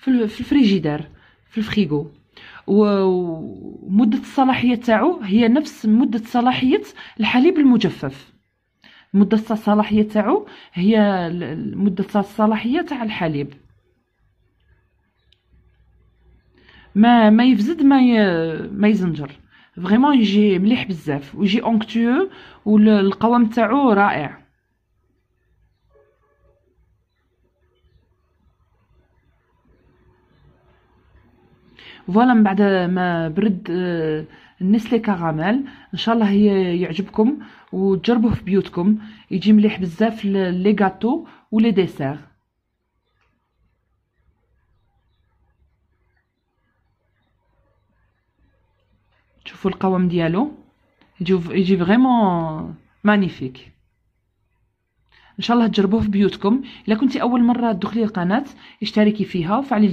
في الفريجيدار، في الفريغو. ومدة الصلاحية تاعو هي نفس مدة صلاحية الحليب المجفف. مدة الصلاحية تاعو هي مدة الصلاحية تاع الحليب. ما يفزد ما يزنجر. فريمون يجي مليح بزاف ويجي اونكتيو، والقوام تاعو رائع. فوالا من بعد ما برد النسلي كراميل ان شاء الله يعجبكم وتجربوه في بيوتكم. يجي مليح بزاف لي غاتو ولي ديسير. شوفوا القوام ديالو، يجي فريمون مانيفيك. ان شاء الله تجربوه في بيوتكم. الا كنتي اول مره تدخلي القناه اشتركي فيها وفعلي